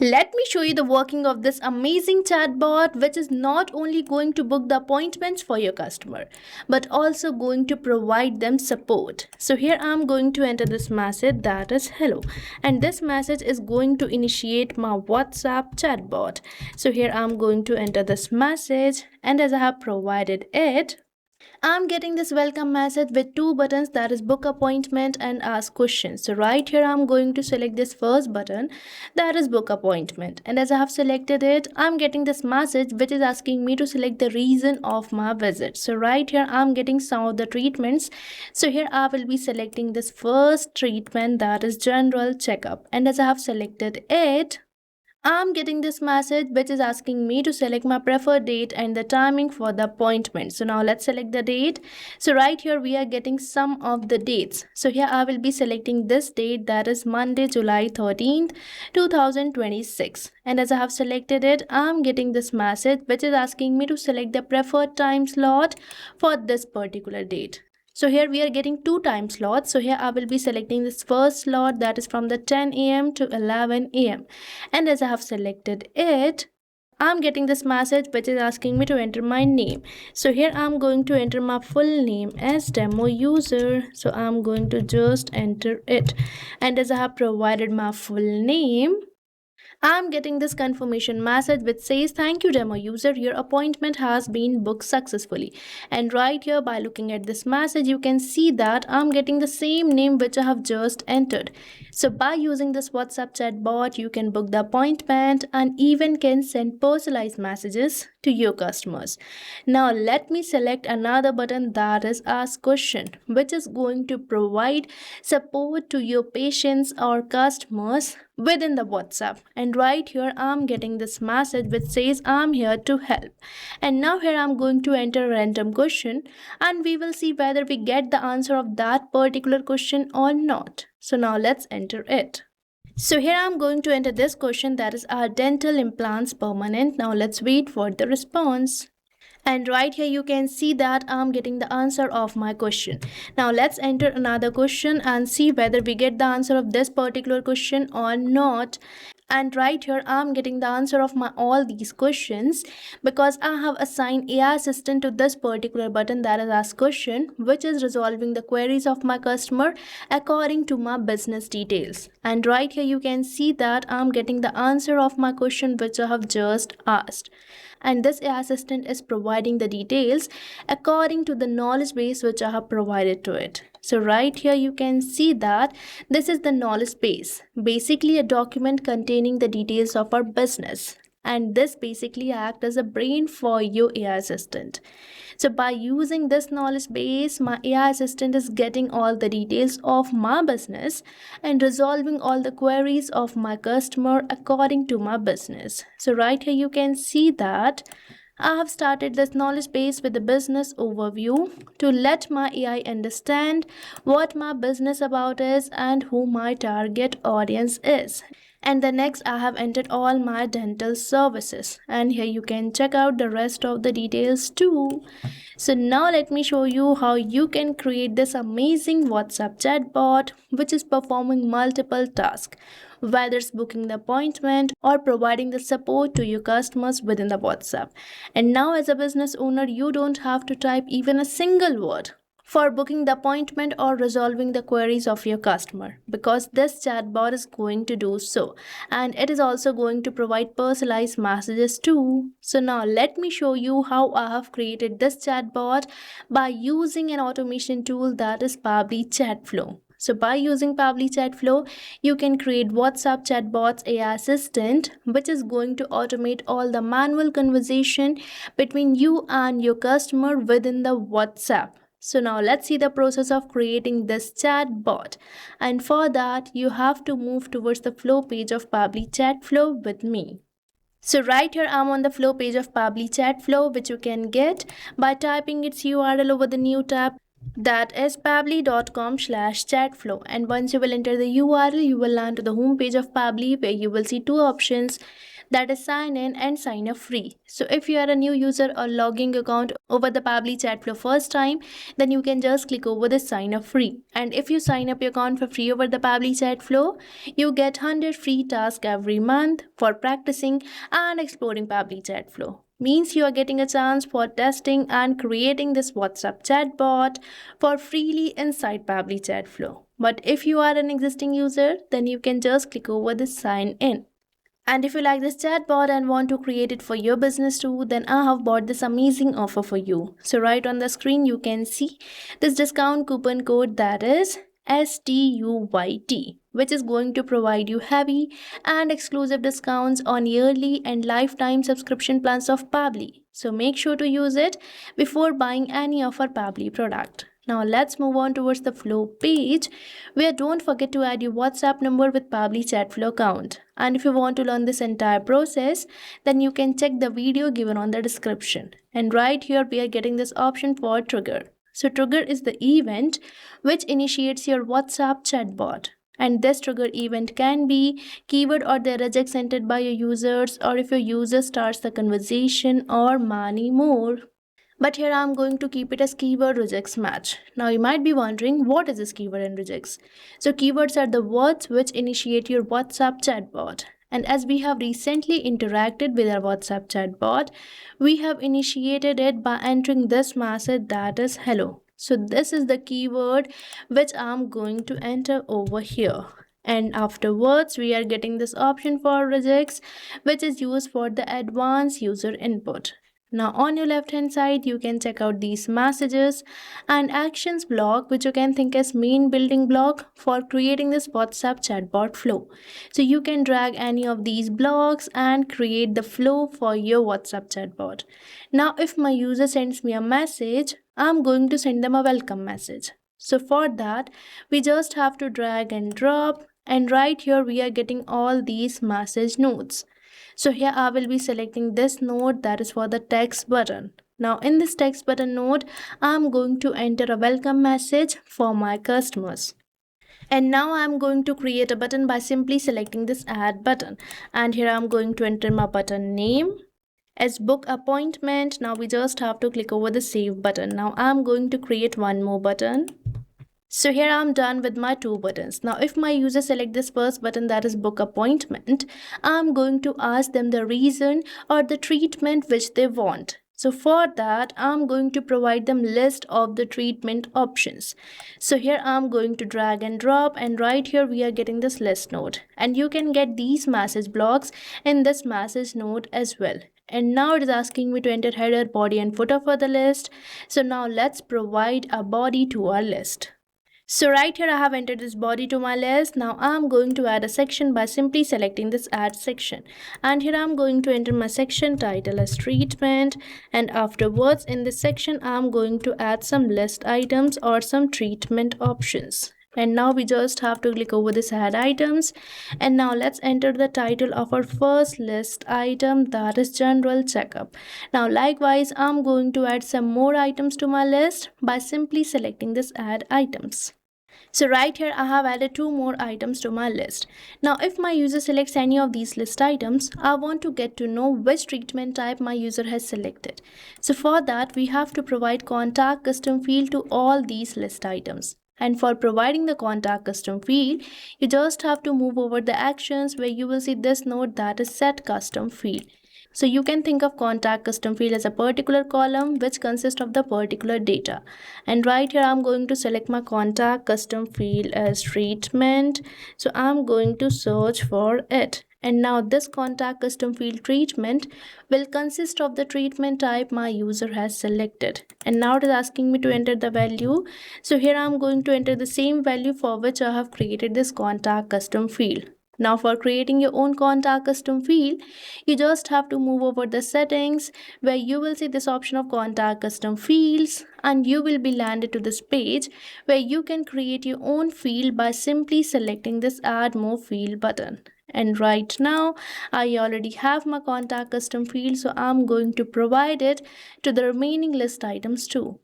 Let me show you the working of this amazing chatbot, which is not only going to book the appointments for your customer, but also going to provide them support. So here I'm going to enter this message that is hello, and this message is going to initiate my WhatsApp chatbot. So here I'm going to enter this message, and as I have provided it, I'm getting this welcome message with two buttons, that is book appointment and ask questions. So right here I'm going to select this first button, that is book appointment, and as I have selected it, I'm getting this message which is asking me to select the reason of my visit. So right here I'm getting some of the treatments. So here I will be selecting this first treatment, that is general checkup, and as I have selected it, I'm getting this message which is asking me to select my preferred date and the timing for the appointment. So now let's select the date. So right here we are getting some of the dates. So here I will be selecting this date, that is Monday, July 13th, 2026. And as I have selected it, I'm getting this message which is asking me to select the preferred time slot for this particular date. So here we are getting two time slots. So here I will be selecting this first slot, that is from the 10 a.m. to 11 a.m. And as I have selected it, I'm getting this message which is asking me to enter my name. So here I'm going to enter my full name as demo user. So I'm going to just enter it. And as I have provided my full name, I'm getting this confirmation message which says, thank you demo user, your appointment has been booked successfully. And right here by looking at this message, you can see that I'm getting the same name which I have just entered. So by using this WhatsApp chatbot, you can book the appointment and even can send personalized messages to your customers. Now let me select another button, that is ask question, which is going to provide support to your patients or customers within the WhatsApp. And right here I'm getting this message which says I'm here to help. And now here I'm going to enter a random question, and we will see whether we get the answer of that particular question or not. So now let's enter it. So here I'm going to enter this question, that is, are dental implants permanent? Now let's wait for the response. And right here you can see that I'm getting the answer of my question. Now let's enter another question and see whether we get the answer of this particular question or not. And right here I'm getting the answer of my all these questions because I have assigned AI assistant to this particular button, that is ask question, which is resolving the queries of my customer according to my business details. And right here you can see that I'm getting the answer of my question which I have just asked. And this AI assistant is providing the details according to the knowledge base which I have provided to it. So right here you can see that this is the knowledge base, basically a document containing the details of our business. And this basically acts as a brain for your AI assistant. So by using this knowledge base, my AI assistant is getting all the details of my business and resolving all the queries of my customer according to my business. So right here you can see that I have started this knowledge base with the business overview to let my AI understand what my business about is and who my target audience is. And the next I have entered all my dental services, and here you can check out the rest of the details too. So now let me show you how you can create this amazing WhatsApp chatbot which is performing multiple tasks, whether it's booking the appointment or providing the support to your customers within the WhatsApp. And now as a business owner, you don't have to type even a single word for booking the appointment or resolving the queries of your customer, because this chatbot is going to do so, and it is also going to provide personalized messages too. So now let me show you how I have created this chatbot by using an automation tool, that is Pabbly Chatflow. So by using Pabbly Chatflow, you can create WhatsApp chatbots AI assistant, which is going to automate all the manual conversation between you and your customer within the WhatsApp. So now let's see the process of creating this chatbot. And for that, you have to move towards the flow page of Pabbly Chatflow with me. So right here I'm on the flow page of Pabbly Chatflow, which you can get by typing its URL over the new tab, that is pabbly.com/chatflow. And once you will enter the URL, you will land to the home page of Pabbly, where you will see two options, that is sign in and sign up free. So if you are a new user or logging account over the Pabbly Chatflow first time, then you can just click over the sign up free. And if you sign up your account for free over the Pabbly Chatflow, you get 100 free tasks every month for practicing and exploring Pabbly Chatflow. Means you are getting a chance for testing and creating this WhatsApp chatbot for freely inside Pabbly Chatflow. But if you are an existing user, then you can just click over the sign in. And if you like this chatbot and want to create it for your business too, then I have bought this amazing offer for you. So right on the screen, you can see this discount coupon code, that is STUYT, which is going to provide you heavy and exclusive discounts on yearly and lifetime subscription plans of Pabbly. So make sure to use it before buying any of our Pabbly product. Now let's move on towards the flow page, where don't forget to add your WhatsApp number with Pabbly Chatflow account. And if you want to learn this entire process, then you can check the video given on the description. And right here we are getting this option for trigger. So trigger is the event which initiates your WhatsApp chatbot. And this trigger event can be keyword or the regex entered by your users, or if your user starts the conversation, or many more. But here I'm going to keep it as keyword regex match. Now you might be wondering, what is this keyword and regex? So keywords are the words which initiate your WhatsApp chatbot. And as we have recently interacted with our WhatsApp chatbot, we have initiated it by entering this message, that is hello. So this is the keyword which I'm going to enter over here. And afterwards we are getting this option for regex, which is used for the advanced user input. Now on your left hand side, you can check out these messages and actions block, which you can think as main building block for creating this WhatsApp chatbot flow. So you can drag any of these blocks and create the flow for your WhatsApp chatbot. Now if my user sends me a message, I'm going to send them a welcome message. So for that, we just have to drag and drop, and right here we are getting all these message nodes. So here I will be selecting this node, that is for the text button. Now in this text button node, I'm going to enter a welcome message for my customers. And now I'm going to create a button by simply selecting this add button. And here I'm going to enter my button name as book appointment. Now we just have to click over the save button. Now I'm going to create one more button. So here I'm done with my two buttons. Now if my user select this first button, that is book appointment, I'm going to ask them the reason or the treatment which they want. So for that, I'm going to provide them list of the treatment options. So here I'm going to drag and drop, and right here we are getting this list node. And you can get these message blocks in this message node as well. And now it is asking me to enter header, body and footer for the list. So now let's provide a body to our list. So right here I have entered this body to my list. Now I'm going to add a section by simply selecting this add section. And here I'm going to enter my section title as treatment. And afterwards in this section I'm going to add some list items or some treatment options. And now we just have to click over this add items. And now let's enter the title of our first list item, that is general checkup. Now likewise I'm going to add some more items to my list by simply selecting this add items. So right here I have added two more items to my list. Now if my user selects any of these list items, I want to get to know which treatment type my user has selected. So for that we have to provide contact custom field to all these list items. And for providing the contact custom field, you just have to move over the actions where you will see this node, that is set custom field. So you can think of contact custom field as a particular column which consists of the particular data. And right here I'm going to select my contact custom field as treatment. So I'm going to search for it. And now this contact custom field treatment will consist of the treatment type my user has selected. And now it is asking me to enter the value. So here I'm going to enter the same value for which I have created this contact custom field. Now for creating your own contact custom field, you just have to move over the settings where you will see this option of contact custom fields, and you will be landed to this page where you can create your own field by simply selecting this add more field button. And right now I already have my contact custom field, so I'm going to provide it to the remaining list items too.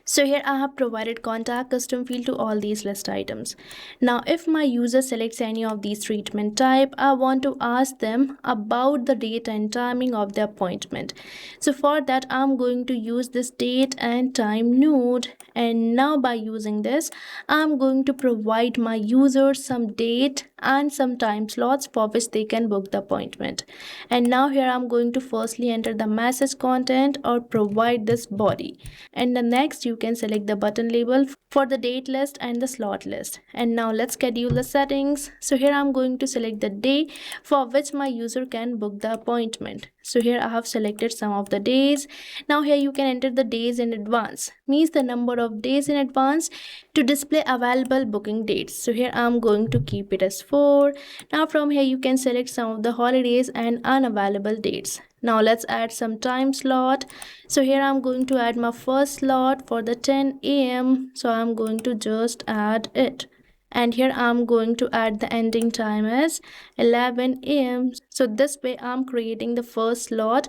So here I have provided contact custom field to all these list items. Now if my user selects any of these treatment type, I want to ask them about the date and timing of the appointment. So for that I'm going to use this date and time node, and now by using this I'm going to provide my user some date and some time slots for which they can book the appointment. And now here I'm going to firstly enter the message content or provide this body, and the next you can select the button label for the date list and the slot list. And now let's schedule the settings. So here I'm going to select the day for which my user can book the appointment. So here I have selected some of the days. Now here you can enter the days in advance, means the number of days in advance to display available booking dates. So here I'm going to keep it as 4. Now from here you can select some of the holidays and unavailable dates. Now let's add some time slot. So here I'm going to add my first slot for the 10 a.m. So I'm going to just add it. And here I'm going to add the ending time as 11 a.m. So this way I'm creating the first slot,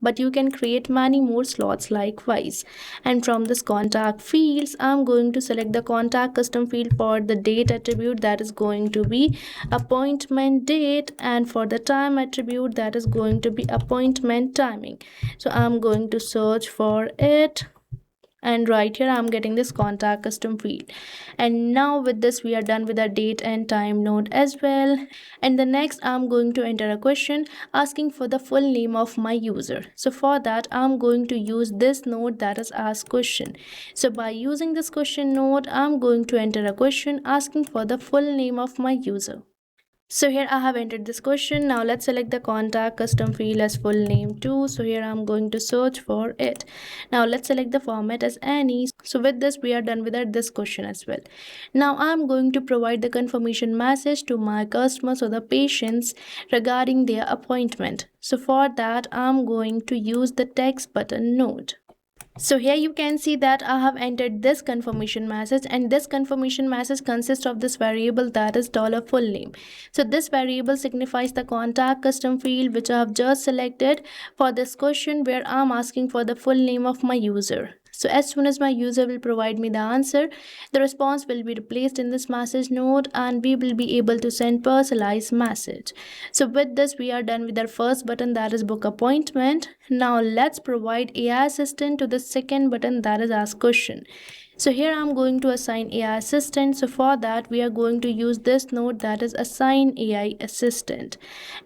but you can create many more slots likewise. And from this contact fields I'm going to select the contact custom field for the date attribute, that is going to be appointment date, and for the time attribute that is going to be appointment timing. So I'm going to search for it, and right here I'm getting this contact custom field. And now with this we are done with our date and time node as well. And the next I'm going to enter a question asking for the full name of my user. So for that I'm going to use this node, that is ask question. So by using this question node I'm going to enter a question asking for the full name of my user. So here I have entered this question. Now let's select the contact custom field as full name too. So here I'm going to search for it. Now let's select the format as any. So with this we are done with this question as well. Now I'm going to provide the confirmation message to my customers or the patients regarding their appointment. So for that I'm going to use the text button node. So here you can see that I have entered this confirmation message, and this confirmation message consists of this variable, that is $full name. So this variable signifies the contact custom field which I have just selected for this question, where I'm asking for the full name of my user. So as soon as my user will provide me the answer, the response will be replaced in this message node and we will be able to send personalized message. So with this we are done with our first button, that is book appointment. Now let's provide AI assistant to the second button, that is ask question. So here I'm going to assign AI assistant. So for that we are going to use this node, that is assign AI assistant.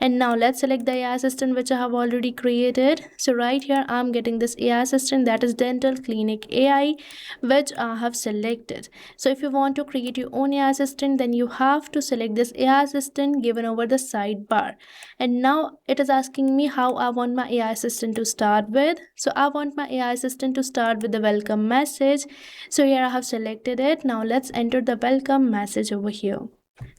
And now let's select the AI assistant which I have already created. So right here I'm getting this AI assistant, that is dental clinic AI, which I have selected. So if you want to create your own AI assistant, then you have to select this AI assistant given over the sidebar. And now it is asking me how I want my AI assistant to start with. So I want my AI assistant to start with the welcome message. So here I have selected it. Now let's enter the welcome message over here.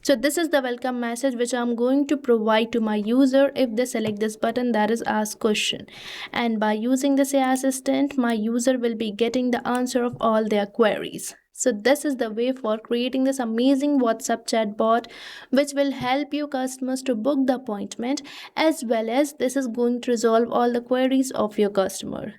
So this is the welcome message which I'm going to provide to my user if they select this button, that is ask question. And by using this AI assistant, my user will be getting the answer of all their queries. So this is the way for creating this amazing WhatsApp chatbot which will help you customers to book the appointment, as well as this is going to resolve all the queries of your customer.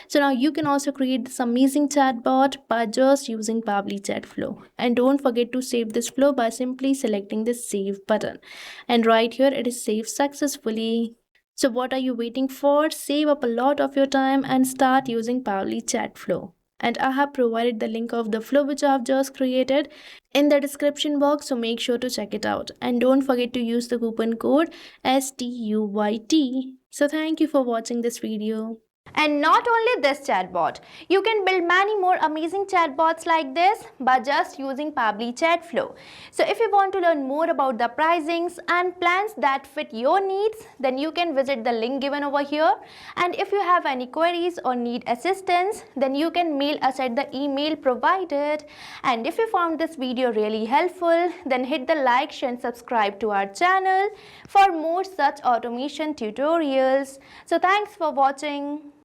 So now you can also create this amazing chatbot by just using Pabbly Chatflow. And don't forget to save this flow by simply selecting this save button. And right here it is saved successfully. So what are you waiting for? Save up a lot of your time and start using Pabbly Chatflow. And I have provided the link of the flow which I have just created in the description box, so make sure to check it out. And don't forget to use the coupon code STUYT. So thank you for watching this video. And not only this chatbot, you can build many more amazing chatbots like this by just using Pabbly Chatflow. So if you want to learn more about the pricings and plans that fit your needs, then you can visit the link given over here. And if you have any queries or need assistance, then you can mail us at the email provided. And if you found this video really helpful, then hit the like, share and subscribe to our channel for more such automation tutorials. So thanks for watching.